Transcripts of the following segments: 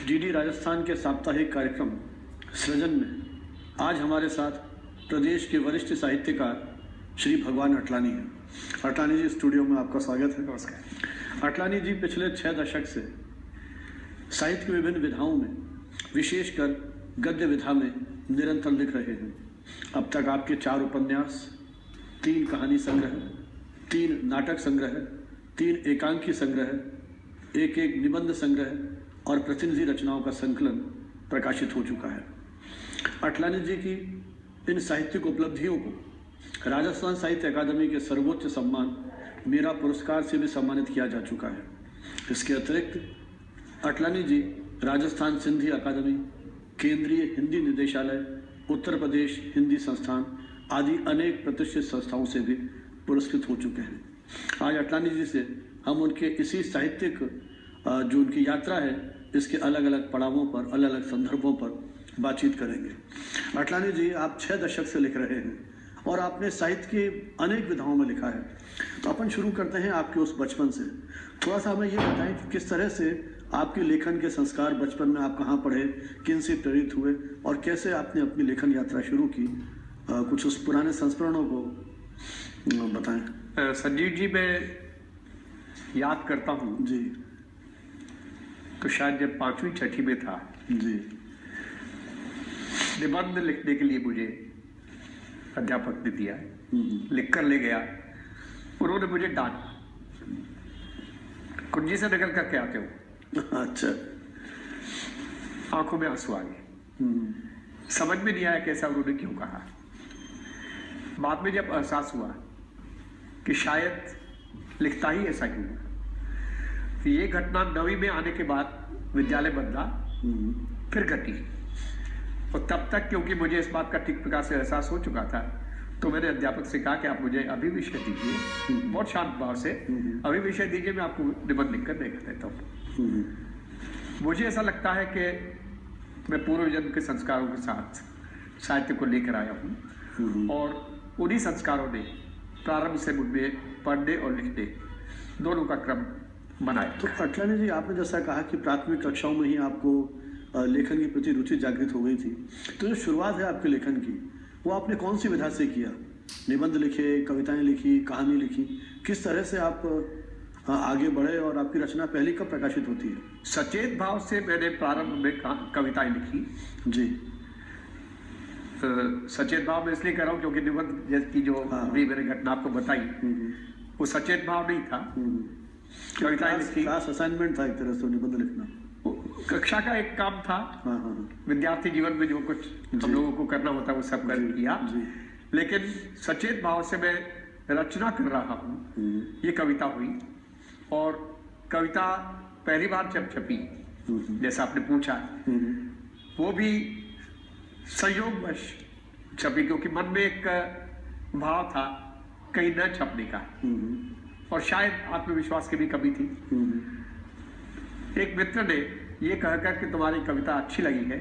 DD Rajasthan के साप्ताहिक कार्यक्रम सृजन में आज हमारे साथ प्रदेश के वरिष्ठ साहित्यकार श्री भगवान अटलानी हैं। अटलानी जी, स्टूडियो में आपका स्वागत है। नमस्कार। अटलानी जी पिछले 6 दशक से साहित्य की विभिन्न विधाओं में, विशेषकर गद्य विधा में निरंतर लिख रहे हैं। अब तक आपके 4 उपन्यास, 3 कहानी संग्रह, 3 नाटक संग्रह, 3 एकांकी संग्रह, एक निबंध संग्रह और प्रतिनिधि रचनाओं का संकलन प्रकाशित हो चुका है। अटलानी जी की इन साहित्यिक उपलब्धियों को राजस्थान साहित्य अकादमी के सर्वोच्च सम्मान मेरा पुरस्कार से भी सम्मानित किया जा चुका है। इसके अतिरिक्त अटलानी जी राजस्थान सिंधी अकादमी, केंद्रीय हिंदी निदेशालय, उत्तर प्रदेश हिंदी संस्थान आदि अनेक प्रतिष्ठित संस्थाओं से भी पुरस्कृत हो चुके हैं। आज अटलानी जी से हम उनके इसी साहित्यिक जो उनकी यात्रा है, इसके अलग अलग पड़ावों पर, अलग अलग संदर्भों पर बातचीत करेंगे। अटलानी जी, आप 6 दशक से लिख रहे हैं और आपने साहित्य की अनेक विधाओं में लिखा है। तो अपन शुरू करते हैं आपके उस बचपन से। थोड़ा सा हमें ये बताएं कि किस तरह से आपके लेखन के संस्कार बचपन में आप कहाँ पढ़े, किन से प्रेरित हुए और कैसे आपने अपनी लेखन यात्रा शुरू की। कुछ उस पुराने संस्मरणों को बताएं। संजीव जी, मैं याद करता हूँ जी तो शायद जब 5वीं छठी में था, जी निबंध लिखने के लिए मुझे अध्यापक ने दिया, लिख कर ले गया। उन्होंने मुझे डांटा, कुंजी से निकल करके आते हो। अच्छा। आंखों में आंसू आ गए। समझ में नहीं आया कैसा उन्होंने क्यों कहा। बाद में जब एहसास हुआ कि शायद लिखता ही ऐसा क्यों हुआ। ये घटना 9वीं में आने के बाद विद्यालय बदला, फिर घटी। और तब तक क्योंकि मुझे इस बात का ठीक प्रकार से एहसास हो चुका था, तो मैंने अध्यापक से कहा कि आप मुझे अभी विषय दीजिए, बहुत शांत भाव से अभी विषय दीजिए, मैं आपको निबंध लिखकर देख देता हूँ। मुझे ऐसा लगता है कि मैं पूर्व जन्म के संस्कारों के साथ साहित्य को लेकर आया हूँ और उन्हीं संस्कारों ने प्रारंभ से मुझमें पढ़ने और लिखने दोनों का क्रम बनाया। तो अटलानी जी, आपने जैसा कहा कि प्राथमिक कक्षाओं में ही आपको लेखन के प्रति रुचि जागृत हो गई थी, तो जो शुरुआत है आपके लेखन की, वो आपने कौन सी विधा से किया? निबंध लिखे, कविताएं लिखी, कहानी लिखी, किस तरह से आप आगे बढ़े और आपकी रचना पहली कब प्रकाशित होती है? सचेत भाव से मैंने प्रारंभ में कविताएं लिखी। जी। सचेत भाव में इसलिए कर रहा हूँ क्योंकि निबंध जैसी जो भी मैंने घटना आपको बताई, वो सचेत भाव नहीं था। कविताएं लिखी, क्लास असाइनमेंट था एक तरह से निबंध लिखना, कक्षा का एक काम था। विद्यार्थी जीवन में जो कुछ हम लोगों को करना होता है वो सब कर किया। लेकिन सचेत भाव से मैं रचना कर रहा हूँ, ये कविता हुई। और कविता पहली बार जब छपी, जैसा आपने पूछा, वो भी संयोगवश छपी, क्योंकि मन में एक भाव था कहीं न छपने का, और शायद आत्मविश्वास की भी कमी थी। एक मित्र ने ये कहकर कि तुम्हारी कविता अच्छी लगी है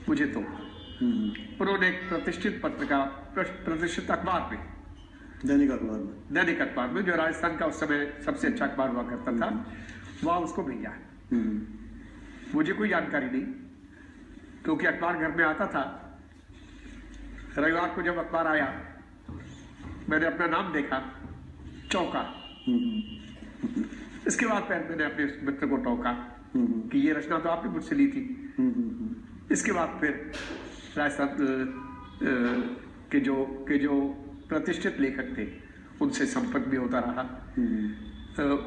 मुझे, तो उन्होंने एक प्रतिष्ठित पत्रिका, प्रतिष्ठित अखबार में, दैनिक अखबार में, जो राजस्थान का उस समय सबसे अच्छा अखबार हुआ करता था, वहाँ उसको भेजा। मुझे कोई जानकारी नहीं, क्योंकि अखबार घर में आता था। रविवार को जब अखबार आया, मैंने अपना नाम देखा, चौंका। इसके बाद फिर मैंने अपने मित्र को टोका कि ये रचना तो आपने मुझसे ली थी। इसके बाद फिर राजस्थान के जो प्रतिष्ठित लेखक थे, उनसे संपर्क भी होता रहा।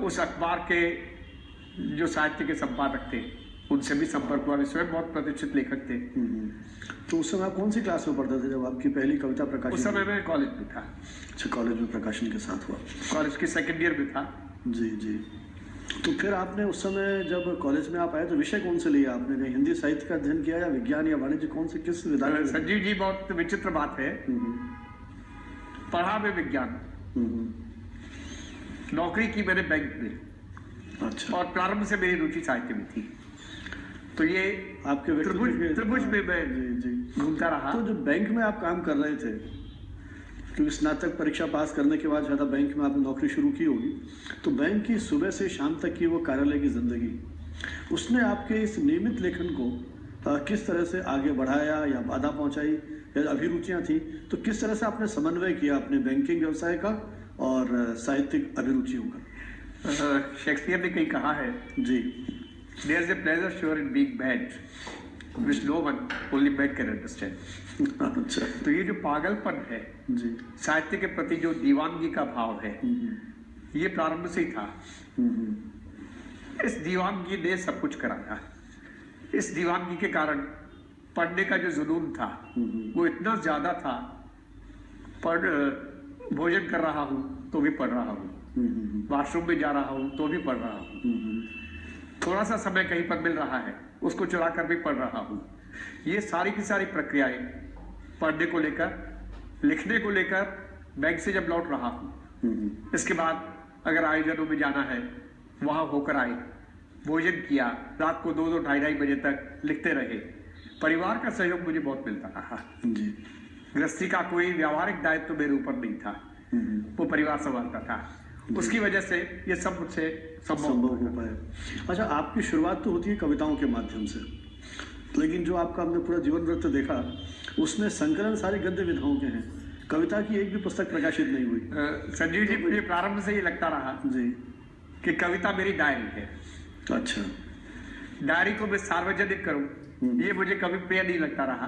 उस अखबार के जो साहित्य के संपादक थे, उनसे भी संपर्क हुआ। स्वयं बहुत प्रतिष्ठित लेखक थे। तो उस समय आप कौन सी क्लास में पढ़ते थे जब आपकी पहली कविता प्रकाशित? उस समय मैं कॉलेज में था। अच्छा, कॉलेज में प्रकाशन के साथ हुआ। कॉलेज के सेकेंड ईयर में था। जी जी। तो फिर आपने उस समय जब कॉलेज में आप आए तो विषय कौन से लिया आपने? कहीं हिंदी साहित्य का अध्ययन किया या विज्ञान या वाणिज्य, कौन से, किस विधा? संजीव जी, बहुत विचित्र बात है। पढ़ा में विज्ञान, नौकरी की मैंने बैंक में। अच्छा। और प्रारंभ से मेरी रुचि साहित्य में थी। तो ये आपके त्रिभुज में मैं घूमता रहा। तो जब बैंक में आप काम कर रहे थे, क्योंकि स्नातक परीक्षा पास करने के बाद बैंक में आपने नौकरी शुरू की होगी, तो बैंक की सुबह से शाम तक की वो कार्यालय की जिंदगी, उसने आपके इस नियमित लेखन को किस तरह से आगे बढ़ाया या बाधा पहुंचाई, या अभिरुचियां थी तो किस तरह से आपने समन्वय किया अपने बैंकिंग व्यवसाय का और साहित्यिक अभिरुचियों का? शेक्सपियर ने कहीं कहा है, जी, there is a pleasure sure in being bad which no one only bad can understand. अच्छा, तो ये जो पागलपन है जी, साहित्य के प्रति, जो दीवानगी का भाव है, ये प्रारंभ से ही था। इस दीवानगी ने सब कुछ कराया। इस दीवानगी के कारण पढ़ने का जो जुनून था वो इतना ज्यादा था, भोजन कर रहा हूँ तो भी पढ़ रहा हूँ, वॉशरूम में जा रहा हूँ तो भी पढ़ रहा हूँ, थोड़ा सा समय कहीं पर मिल रहा है उसको चुरा कर भी पढ़ रहा हूँ। ये सारी की सारी प्रक्रियाएं पढ़ने को लेकर, लिखने को लेकर, बैंक से जब लौट रहा हूँ, इसके बाद अगर आयोजनों में जाना है वहां होकर आए, भोजन किया, रात को 2-2, 2:30 बजे तक लिखते रहे। परिवार का सहयोग मुझे बहुत मिलता रहा जी। गृहस्थी का कोई व्यावहारिक दायित्व तो मेरे ऊपर नहीं था, वो परिवार संभालता था। उसकी वजह से ये सब मुझसे संभव हो पाया। अच्छा, आपकी शुरुआत तो होती है कविताओं के माध्यम से, लेकिन जो आपका हमने पूरा जीवन वृत्त देखा उसमें संकलन सारे गद्य विधाओं के हैं, कविता की एक भी पुस्तक प्रकाशित नहीं हुई। संजीव जी, मुझे प्रारंभ से ये लगता रहा जी कि कविता मेरी डायरी है। अच्छा, डायरी को मैं सार्वजनिक करूं ये मुझे कभी प्रिय नहीं लगता रहा।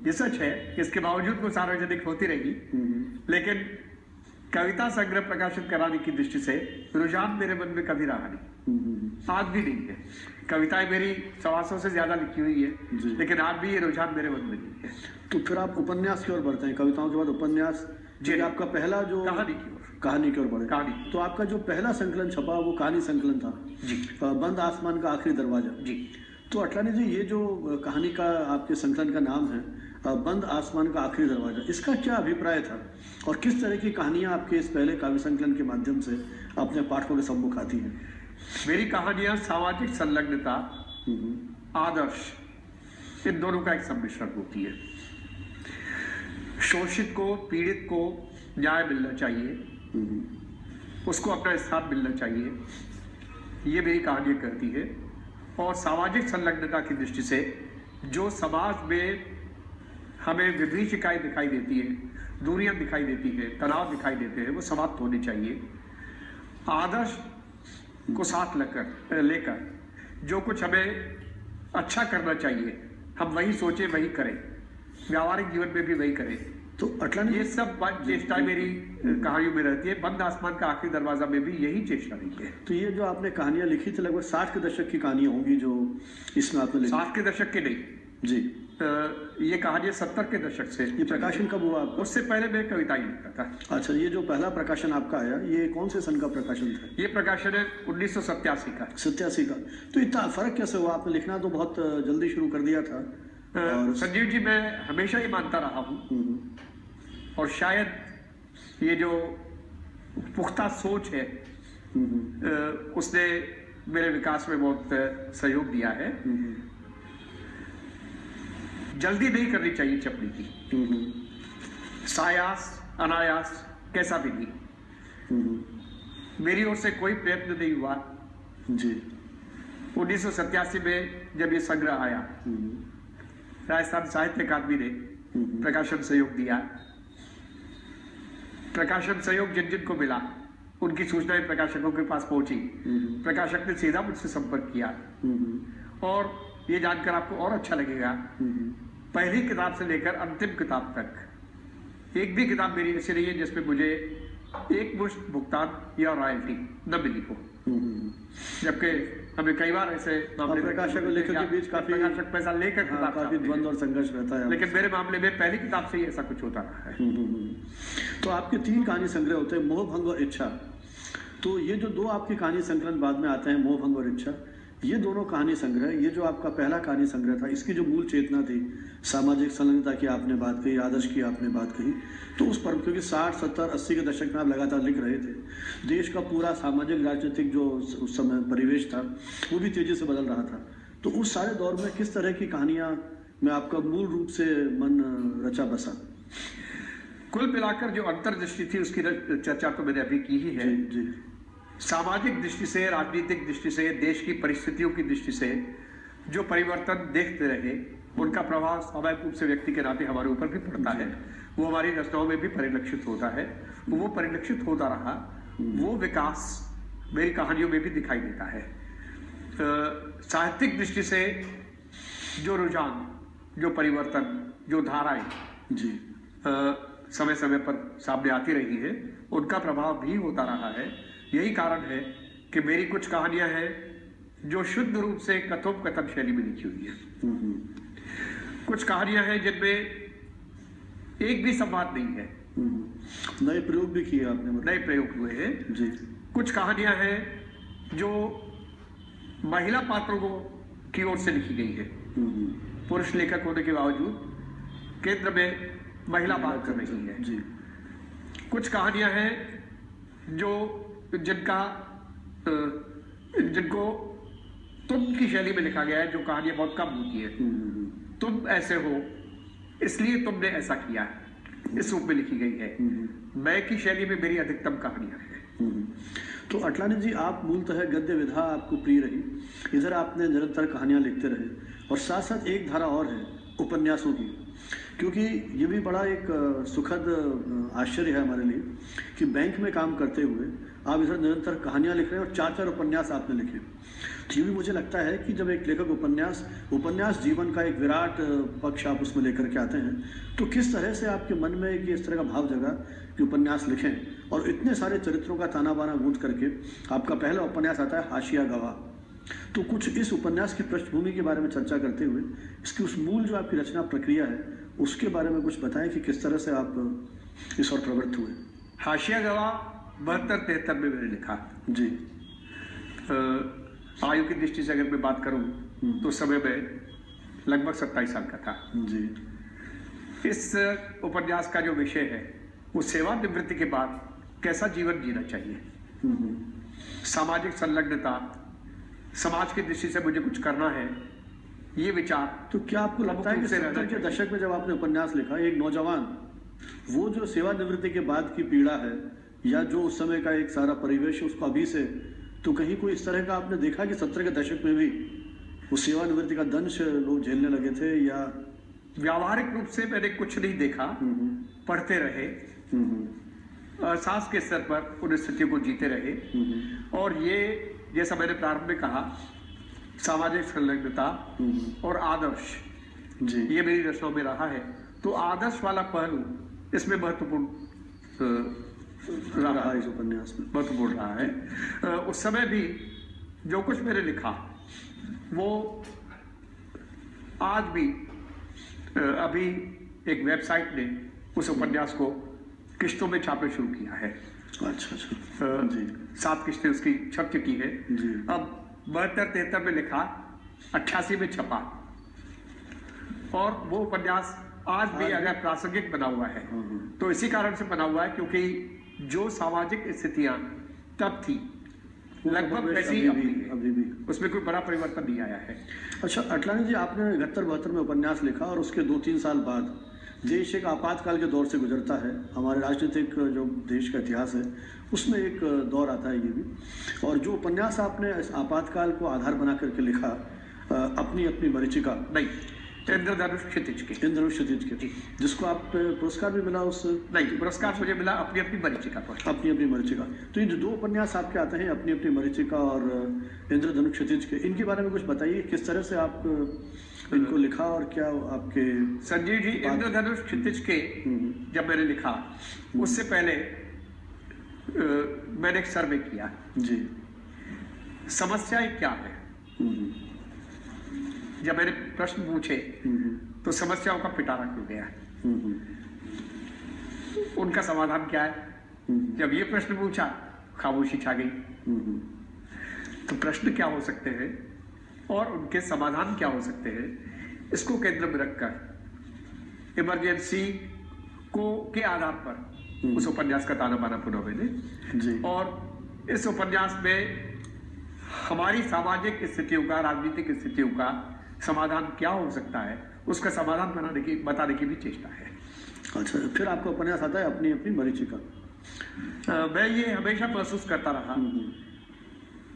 ये सच है कि इसके बावजूद वो सार्वजनिक होती रही, लेकिन कविता संग्रह प्रकाशित कराने की दृष्टि से रुझान मेरे मन में कभी रहा नहीं, आज भी नहीं है। कविताएं मेरी 125 से ज्यादा लिखी हुई है, लेकिन आज भी ये रुझान मेरे मन में नहीं है। तो फिर आप उपन्यास की ओर बढ़ते हैं, कविताओं के बाद उपन्यास। जी, आपका पहला जो कहानी की ओर बढ़े, कहानी। तो आपका जो पहला संकलन छपा वो कहानी संकलन था जी, बंद आसमान का आखिरी दरवाजा। जी। तो अटलानी जी, ये जो कहानी का आपके संकलन का नाम है बंद आसमान का आखिरी दरवाजा, इसका क्या अभिप्राय था और किस तरह की कहानियां आपके इस पहले काव्य संकलन के माध्यम से अपने पाठकों के सम्मुख आती हैं? मेरी कहानियां सामाजिक संलग्नता, आदर्श, इन दोनों का एक सम्मिश्रण होती है। शोषित को, पीड़ित को न्याय मिलना चाहिए, उसको अपना स्थान मिलना चाहिए, ये मेरी कहानियां करती है। और सामाजिक संलग्नता की दृष्टि से जो समाज में हमें विभीषिकाएं दिखाई देती है, दूरियां दिखाई देती है, तनाव दिखाई देते हैं, वो समाप्त होने चाहिए। आदर्श को साथ लेकर जो कुछ हमें अच्छा करना चाहिए हम वही सोचें, वही करें, व्यावहारिक जीवन में भी वही करें। तो अटलानी, ये सब चेष्टाएं मेरी कहानियों में रहती है। बंद आसमान का आखिरी दरवाजा में भी यही चेष्टा रही है। तो ये जो आपने कहानियां लिखी थी लगभग 60 के दशक की कहानियां होंगी जो इसमें आपने लिखी? 60 के दशक के नहीं जी, ये कहानियां 70 के दशक से। ये प्रकाशन कब हुआ आपका? उससे पहले मैं कविताएं लिखता था। अच्छा, ये जो पहला प्रकाशन आपका आया ये कौन से सन का प्रकाशन था? ये प्रकाशन है 1987 का। 87 का। तो इतना फर्क कैसे हुआ? आपने लिखना तो बहुत जल्दी शुरू कर दिया था। और संजीव जी, मैं हमेशा ही मानता रहा हूँ और शायद ये जो पुख्ता सोच है उसने मेरे विकास में बहुत सहयोग दिया है। जल्दी नहीं करनी चाहिए चपड़ी की, सायास अनायास कैसा भी नहीं। मेरी ओर से कोई प्रयत्न नहीं हुआ जी। 1987 में जब ये संग्रह आया, राजस्थान साहित्य अकादमी ने प्रकाशन सहयोग दिया। प्रकाशन सहयोग जिन जिन को मिला उनकी सूचनाएं प्रकाशकों के पास पहुंची। प्रकाशक ने सीधा मुझसे संपर्क किया और ये जानकर आपको और अच्छा लगेगा, पहली किताब से लेकर अंतिम किताब तक एक भी किताब मेरी ऐसी नहीं है जिसमें मुझे एक मुश्त भुगतान या रॉयल्टी न मिली हो। जबकि हमें कई बार ऐसे मामले प्रकाशक और लेखक के बीच काफी प्रकाशक पैसा लेकर काफी द्वंद्व और संघर्ष रहता है, लेकिन मेरे मामले में पहली किताब से ही ऐसा कुछ होता रहा है। तो आपके 3 कहानी संग्रह होते हैं, मोह, भंग और इच्छा। तो ये जो 2 आपकी कहानी संकलन बाद में आते हैं, मोह, भंग और इच्छा, ये दोनों कहानी संग्रह, ये जो आपका पहला कहानी संग्रह था, इसकी जो मूल चेतना थी, सामाजिक संलग्नता की आपने बात कही, आदर्श की आपने बात कही, तो उस पर क्योंकि 60, 70, 80 के दशक में आप लगातार लिख रहे थे, देश का पूरा सामाजिक राजनीतिक जो उस समय परिवेश था वो भी तेजी से बदल रहा था। तो उस सारे दौर में किस तरह की कहानियां में आपका मूल रूप से मन रचा बसा? कुल मिलाकर जो अंतर्दृष्टि थी उसकी चर्चा तो मैंने अभी की ही है। जी। सामाजिक दृष्टि से, राजनीतिक दृष्टि से, देश की परिस्थितियों की दृष्टि से जो परिवर्तन देखते रहे, उनका प्रभाव स्वाभाविक रूप से व्यक्ति के नाते हमारे ऊपर भी पड़ता है। वो हमारी रचनाओं में भी परिलक्षित होता है। वो परिलक्षित होता रहा, वो विकास मेरी कहानियों में भी दिखाई देता है। साहित्यिक दृष्टि से जो रुझान, जो परिवर्तन, जो धाराएं जी समय समय पर सामने आती रही है, उनका प्रभाव भी होता रहा है। यही कारण है कि मेरी कुछ कहानियां हैं जो शुद्ध रूप से कथोपकथन शैली में लिखी हुई है। कुछ कहानियां हैं जिनमें एक भी संवाद नहीं है। नए प्रयोग भी किए आपने, नए प्रयोग हुए हैं जी। कुछ कहानियां हैं जो महिला पात्रों को की ओर से लिखी गई है। पुरुष लेखक होने के बावजूद केंद्र में महिला बात कर रही है जी। कुछ कहानियां हैं जो जिनको तुम की शैली में लिखा गया है, जो कहानियां बहुत कम होती है। तुम ऐसे हो इसलिए तुमने ऐसा किया, इस रूप में लिखी गई है। मैं की शैली में मेरी अधिकतम कहानियां हैं। तो अटलानी जी, आप मूलतः गद्य विधा आपको प्रिय रही, इधर आपने निरंतर कहानियां लिखते रहे, और साथ साथ एक धारा और है उपन्यासों की, क्योंकि ये भी बड़ा एक सुखद आश्चर्य है हमारे लिए कि बैंक में काम करते हुए आप इधर निरंतर कहानियां लिख रहे हैं और 4 उपन्यास आपने लिखे। तो ये भी मुझे लगता है कि जब एक लेखक उपन्यास जीवन का एक विराट पक्ष आप उसमें लेकर के आते हैं, तो किस तरह से आपके मन में कि इस तरह का भाव जगा कि उपन्यास लिखें, और इतने सारे चरित्रों का ताना बाना गूंथ करके आपका पहला उपन्यास आता है हाशिया गवाह। तो कुछ इस उपन्यास की पृष्ठभूमि के बारे में चर्चा करते हुए इसकी उस मूल जो आपकी रचना प्रक्रिया है उसके बारे में कुछ बताएं कि किस तरह से आप इस और प्रवृत्त हुए। हाशिया गवाह 72-73 में मैंने लिखा जी। आयु की दृष्टि से अगर मैं बात करूं तो उस समय में लगभग 27 साल का था जी। इस उपन्यास का जो विषय है वो सेवानिवृत्ति के बाद कैसा जीवन जीना चाहिए, सामाजिक संलग्नता, समाज की दृष्टि से मुझे कुछ करना है, ये विचार। तो क्या आपको लगता है कि 70 के दशक में जब आपने उपन्यास लिखा, एक नौजवान वो जो सेवानिवृत्ति के बाद की पीड़ा है या जो उस समय का एक सारा परिवेश उसको अभी से, तो कहीं कोई इस तरह का आपने देखा कि 70 के दशक में भी वो सेवानिवृत्ति का दंश लोग झेलने लगे थे? या व्यावहारिक रूप से मैंने कुछ नहीं देखा, पढ़ते रहे, एहसास के स्तर पर उन स्थितियों को जीते रहे। और ये जैसा मैंने प्रारंभ में कहा, सामाजिक संलग्नता और आदर्श जी, ये मेरी रचनाओं में रहा है। तो आदर्श वाला पहलू इसमें महत्वपूर्ण रहा इस उपन्यास में, महत्वपूर्ण रहा है। उस समय भी जो कुछ मैंने लिखा वो आज भी अभी एक वेबसाइट ने उस उपन्यास को किश्तों में छापे शुरू किया है। अच्छा जी। 7 किश्तें उसकी छप चुकी है जी। अब 72-73 में लिखा, 88 में छपा, और वो उपन्यास आज भी अगर प्रासंगिक बना हुआ है तो इसी कारण से बना हुआ है क्योंकि जो सामाजिक स्थितियां तब थी लगभग वैसी ही अभी भी उसमें कोई बड़ा परिवर्तन नहीं आया है। अच्छा अटलानी जी, आपने 71-72 में उपन्यास लिखा और उसके 2-3 साल बाद देश एक आपातकाल के दौर से गुजरता है। हमारे राजनीतिक जो देश का इतिहास है उसमें एक दौर आता है ये भी, और जो उपन्यास आपने इस आपातकाल को आधार बना करके लिखा, अपनी अपनी मरीचिका, नहीं, इंद्रधनुष क्षितिज के, जिसको आप पुरस्कार भी मिला उस, नहीं, पुरस्कार मुझे मिला अपनी अपनी मरीचिका पर। अपनी अपनी मरीचिका। तो ये जो 2 उपन्यास आपके आते हैं, अपनी अपनी मरीचिका और इंद्रधनुष क्षितिज के, इनके बारे में कुछ बताइए, किस तरह से आप इनको लिखा और क्या आपके। संजीव जी, इंद्रधनुष क्षितिज के जब मैंने लिखा उससे पहले मैंने एक सर्वे किया जी, समस्याएं क्या है। जब मैंने प्रश्न पूछे तो समस्याओं का पिटारा क्यों गया, उनका समाधान क्या है। जब ये प्रश्न पूछा खामोशी छा गई। तो प्रश्न क्या हो सकते हैं और उनके समाधान क्या हो सकते हैं, इसको केंद्र में रखकर इमरजेंसी को के आधार पर उस उपन्यास का ताना बाना पुनः मैंने जी। और इस उपन्यास में हमारी सामाजिक स्थितियों का, राजनीतिक स्थितियों का समाधान क्या हो सकता है, उसका समाधान बताने की भी चेष्टा है। अच्छा, फिर आपका उपन्यास आता है अपनी अपनी मरीचिका। मैं ये हमेशा महसूस करता रहा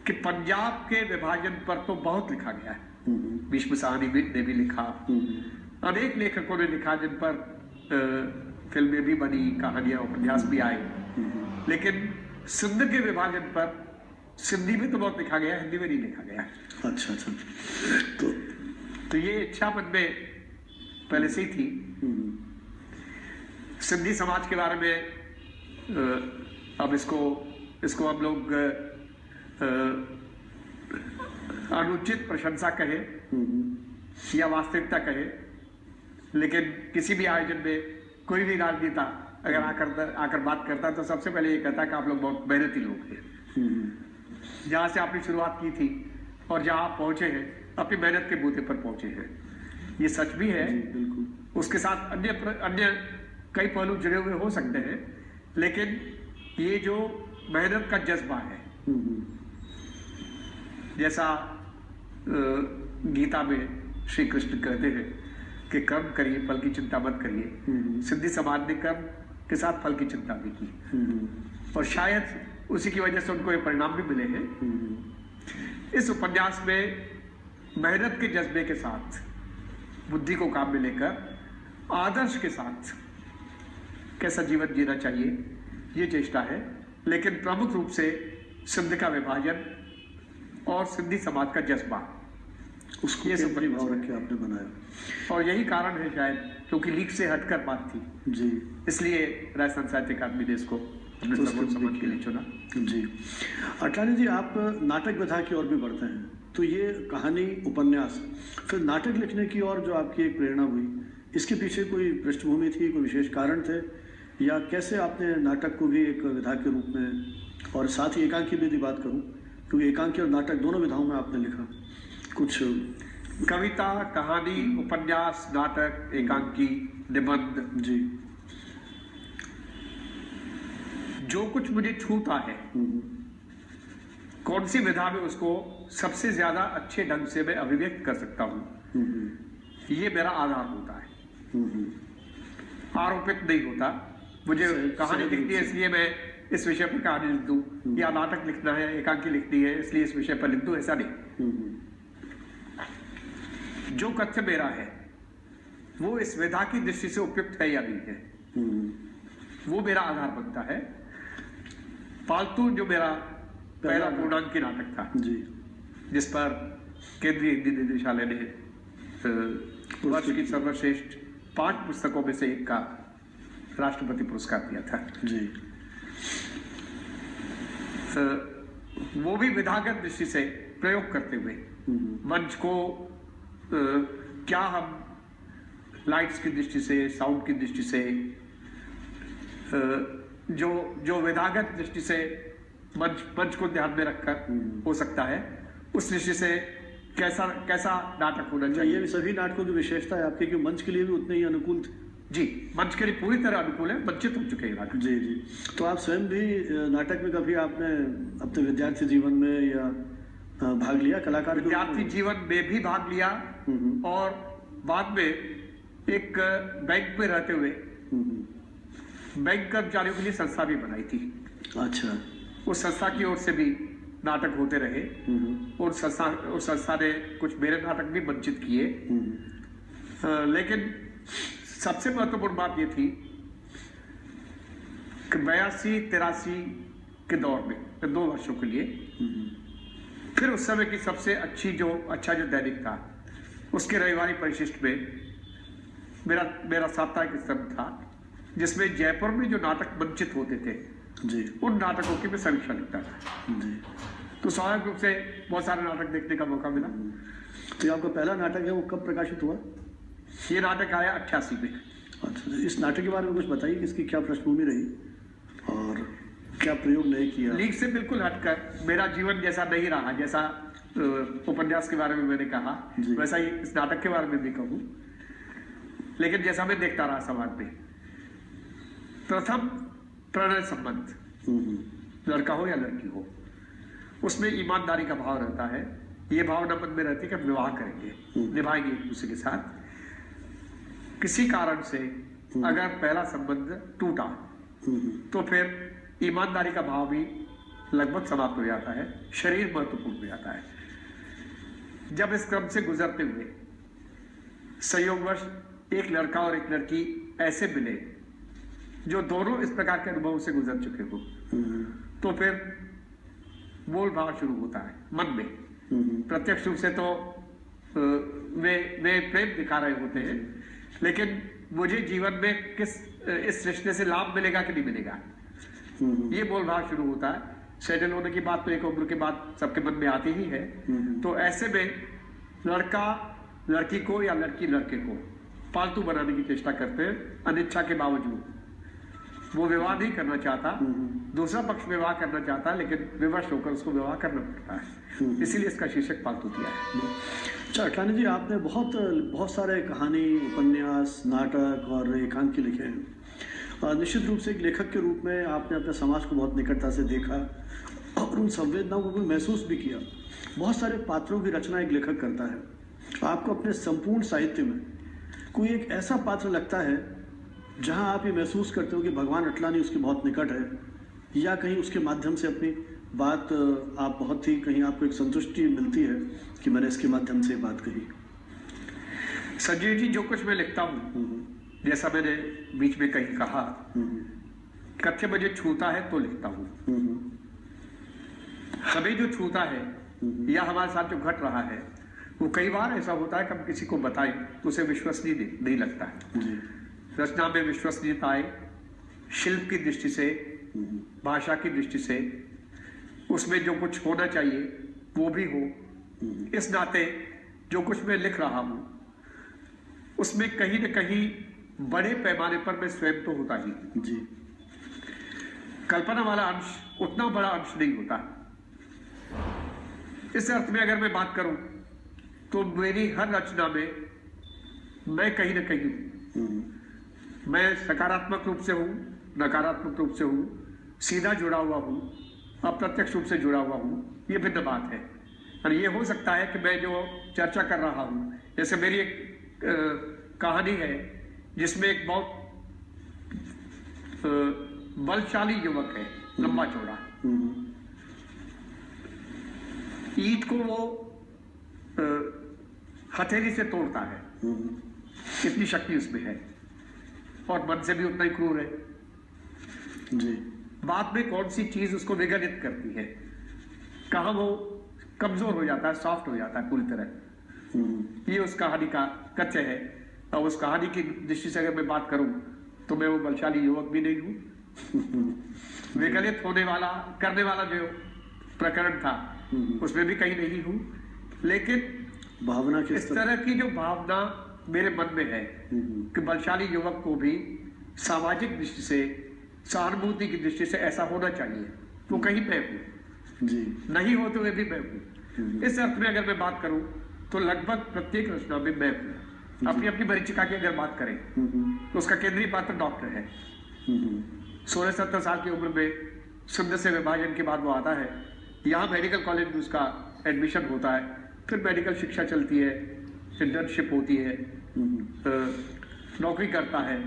कि पंजाब के विभाजन पर तो बहुत लिखा गया है। भीष्म साहनीविद ने भी लिखा, अनेक लेखकों ने लिखा, जिन पर फिल्में भी बनी, कहानियां, उपन्यास भी आए। लेकिन सिंध के विभाजन पर सिंधी में तो बहुत लिखा गया, हिंदी में नहीं लिखा गया। अच्छा। तो ये इच्छा मन में पहले से ही थी। सिंधी समाज के बारे में अब इसको हम लोग अनुचित प्रशंसा कहे या वास्तविकता कहे, लेकिन किसी भी आयोजन में कोई भी राजनेता अगर आकर बात करता है तो सबसे पहले ये कहता है कि आप लोग बहुत मेहनती लोग हैं। जहाँ से आपने शुरुआत की थी और जहाँ आप पहुंचे हैं, अपनी मेहनत के बूते पर पहुंचे हैं। ये सच भी है। उसके साथ अन्य कई पहलू जुड़े हुए हो सकते हैं, लेकिन ये जो मेहनत का जज्बा है, जैसा गीता में श्री कृष्ण कहते हैं कि कर्म करिए, फल की चिंता मत करिए। सिंधी समाज ने कर्म के साथ फल की चिंता भी की और शायद उसी की वजह से उनको ये परिणाम भी मिले हैं। इस उपन्यास में मेहनत के जज्बे के साथ, बुद्धि को काम में लेकर, आदर्श के साथ कैसा जीवन जीना चाहिए, ये चेष्टा है। लेकिन प्रमुख रूप से सिंध का विभाजन और सिंधी समाज का जज्बा, उसको ये सब भाव रख के आपने बनाया। और यही कारण है शायद, क्योंकि लीक से हटकर बात थी जी, इसलिए राजस्थान साहित्य अकादमी ने इसको सम्मान के लिए चुना। जी, अटलानी जी, आप नाटक विधा की ओर भी बढ़ते हैं, तो ये कहानी, उपन्यास, फिर नाटक लिखने की ओर जो आपकी एक प्रेरणा हुई, इसके पीछे कोई पृष्ठभूमि थी, कोई विशेष कारण थे, या कैसे आपने नाटक को भी एक विधा के रूप में, और साथ ही एकांकी भी बात करूं, क्योंकि एकांकी और नाटक दोनों विधाओं में आपने लिखा कुछ? कविता, कहानी, उपन्यास, नाटक, एकांकी, निबंध, जी, जो कुछ मुझे छूता है, कौन सी विधा में उसको सबसे ज्यादा अच्छे ढंग से मैं अभिव्यक्त कर सकता हूं, ये मेरा आधार होता है। आरोपित नहीं होता। मुझे कहानी लिखनी है इसलिए मैं इस विषय पर कहानी लिख दूं, या नाटक लिखना है, एकांकी लिखनी है इसलिए इस विषय पर लिख दूं, ऐसा नहीं। जो कथ्य मेरा है वो इस विधा की दृष्टि से उपयुक्त है या नहीं है, वो मेरा आधार बनता है। पालतू जो मेरा पहला पूर्णांकी नाटक था जी, जिस पर केंद्रीय हिंदी निदेशालय ने वर्ष की सर्वश्रेष्ठ 5 पुस्तकों में से एक का राष्ट्रपति पुरस्कार दिया था जी, वो भी विधागत दृष्टि से प्रयोग करते हुए मंच को क्या हम लाइट्स की दृष्टि से, साउंड की दृष्टि से, जो विधागत दृष्टि से मंच को ध्यान में रखकर हो सकता है, उस दृष्टि से कैसा नाटक होना चाहिए। ये सभी नाटकों की विशेषता है आपके कि मंच के लिए भी उतने ही अनुकूल थे। जी, मंच के लिए पूरी तरह अनुकूल है, मंचित हो चुके हैं नाटक। जी जी, तो आप स्वयं भी नाटक में कभी आपने अपने विद्यार्थी जीवन में या भाग लिया? कलाकार विद्यार्थी जीवन में भी भाग लिया और बाद में एक बैंक में रहते हुए बैंक कर्मचारियों के लिए संस्था भी बनाई थी। अच्छा, उस संस्था की ओर से भी नाटक होते रहे और संस्था ने कुछ मेरे नाटक भी मंचित किए। लेकिन सबसे महत्वपूर्ण बात यह थी कि 82-83 के दौर में 2 वर्षों के लिए, फिर उस समय की सबसे अच्छा जो दैनिक था, उसके रविवारी परिशिष्ट में मेरा साप्ताहिक स्तंभ था, जिसमें जयपुर में जो नाटक मंचित होते थे जी, उन नाटकों की मैं समीक्षा लिखता था जी। तो स्वाभाविक रूप से बहुत सारे नाटक देखने का मौका मिला। तो आपका पहला नाटक है वो कब प्रकाशित हुआ? ये नाटक आया 88 में। अच्छा, इस नाटक के बारे में कुछ बताइए कि इसकी क्या पृष्ठभूमि रही और क्या प्रयोग नहीं किया? लीग से बिल्कुल हटकर मेरा जीवन जैसा नहीं रहा, जैसा उपन्यास के बारे में मैंने कहा वैसा ही इस नाटक के बारे में भी कहूँ। लेकिन जैसा मैं देखता रहा समाज में, प्रथम प्रणय संबंध, लड़का हो या लड़की हो, उसमें ईमानदारी का भाव रहता है। ये भावना मन में रहती है कि हम विवाह करेंगे, निभाएंगे एक दूसरे के साथ। किसी कारण से अगर पहला संबंध टूटा तो फिर ईमानदारी का भाव भी लगभग समाप्त हो जाता है, शरीर महत्वपूर्ण हो जाता है। जब इस क्रम से गुजरते हुए संयोगवश एक लड़का और एक लड़की ऐसे मिले जो दोनों इस प्रकार के अनुभव से गुजर चुके हो, तो फिर बोल भाव शुरू होता है मन में। प्रत्यक्ष रूप से तो वे प्रेम दिखा रहे होते हैं, लेकिन मुझे जीवन में इस रिश्ते से लाभ मिलेगा कि नहीं मिलेगा, ये बोल भाव शुरू होता है। सेटल होने की बात तो एक उम्र के बाद सबके मन में आती ही है। तो ऐसे में लड़का लड़की को या लड़की लड़के को पालतू बनाने की चेष्टा करते हैं, अनिच्छा के बावजूद। वो विवाह नहीं करना चाहता, दूसरा पक्ष विवाह करना चाहता है, लेकिन विवश होकर उसको विवाह करना पड़ता है। इसीलिए इसका शीर्षक पालतू दिया है। अच्छा अटलानी जी, आपने बहुत सारे कहानी, उपन्यास, नाटक और एकांकी लिखे हैं। निश्चित रूप से एक लेखक के रूप में आपने अपने समाज को बहुत निकटता से देखा और उन संवेदनाओं को भी महसूस भी किया। बहुत सारे पात्रों की रचना एक लेखक करता है। आपको अपने संपूर्ण साहित्य में कोई एक ऐसा पात्र लगता है जहां आप ये महसूस करते हो कि भगवान अटलानी उसके बहुत निकट है, या कहीं उसके माध्यम से अपनी बात आप बहुत ही, कहीं आपको एक संतुष्टि मिलती है कि मैंने इसके माध्यम से बात कही? संजय जी, जो कुछ मैं लिखता हूँ, जैसा मैंने बीच में कहीं कहा, कथ्य मुझे छूता है तो लिखता हूँ। हमें जो छूता है या हमारे साथ जो घट रहा है, वो कई बार ऐसा होता है कि हम किसी को बताएं तो उसे विश्वसनीय नहीं लगता है। रचना में विश्वसनीयता आए, शिल्प की दृष्टि से, भाषा की दृष्टि से, उसमें जो कुछ होना चाहिए वो भी हो। इस नाते जो कुछ मैं लिख रहा हूं उसमें कहीं न कहीं बड़े पैमाने पर मैं स्वयं तो होता ही जी। कल्पना वाला अंश उतना बड़ा अंश नहीं होता। इस अर्थ में अगर मैं बात करूं तो मेरी हर रचना में मैं कहीं न कहीं हूं। मैं सकारात्मक रूप से हूं, नकारात्मक रूप से हूं, सीधा जुड़ा हुआ हूं, अप्रत्यक्ष रूप से जुड़ा हुआ हूं। ये भिन्न बात है। और ये हो सकता है कि मैं जो चर्चा कर रहा हूं, जैसे मेरी एक कहानी है जिसमें एक बहुत बलशाली युवक है, लंबा चौड़ा। ईंट को वो हथेली से तोड़ता है, इतनी शक्ति उसमें है, और मन से भी उतना ही क्रूर है जी। बाद में कौन सी चीज उसको विगलित करती है, कहाँ वो कमजोर हो जाता है, सॉफ्ट हो जाता है पूरी तरह। ये उस कहानी का कथ्य है। और उस कहानी की दृष्टि से अगर मैं बात करूं तो मैं वो बलशाली युवक भी नहीं हूं। विगलित होने वाला, करने वाला जो प्रकरण था उसमें भी कहीं नहीं हूं। लेकिन भावना इस तरह की जो भावना मेरे मन में है कि बलशाली युवक को भी सामाजिक दृष्टि से, सहानुभूति की दृष्टि से ऐसा होना चाहिए, वो कहीं मैं हूं जी। नहीं होते हुए भी मैं हूं। इस अर्थ में अगर मैं बात करूं तो लगभग प्रत्येक रचना में मैं हूं। अपनी अपनी मरीचिका की अगर बात करें तो उसका केंद्रीय पात्र डॉक्टर है। 16-17 साल की उम्र में सिंध से विभाजन के बाद वो आता है, यहाँ मेडिकल कॉलेज में उसका एडमिशन होता है, फिर मेडिकल शिक्षा चलती है, इंटर्नशिप होती है, नौकरी करता है,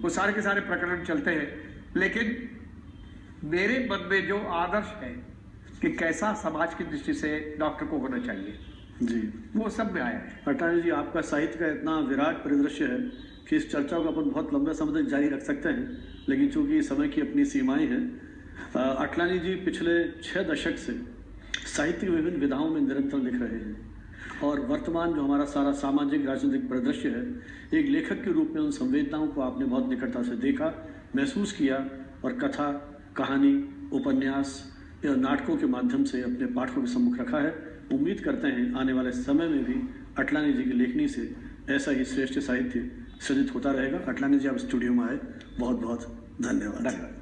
वो सारे के सारे प्रकरण चलते हैं। लेकिन मेरे मन में जो आदर्श है कि कैसा समाज की दृष्टि से डॉक्टर को होना चाहिए जी, वो सब में आया है। अटलानी जी, आपका साहित्य का इतना विराट परिदृश्य है कि इस चर्चा को अपन बहुत लंबे समय तक जारी रख सकते हैं, लेकिन चूंकि समय की अपनी सीमाएं हैं। अटलानी जी पिछले 6 दशक से साहित्य की विभिन्न विधाओं में निरंतर लिख रहे हैं, और वर्तमान जो हमारा सारा सामाजिक राजनीतिक परिदृश्य है, एक लेखक के रूप में उन संवेदनाओं को आपने बहुत निकटता से देखा, महसूस किया, और कथा, कहानी, उपन्यास या नाटकों के माध्यम से अपने पाठकों के सम्मुख रखा है। उम्मीद करते हैं आने वाले समय में भी अटलानी जी की लेखनी से ऐसा ही श्रेष्ठ साहित्य सृजित होता रहेगा। अटलानी जी, आप स्टूडियो में आए, बहुत बहुत धन्यवाद।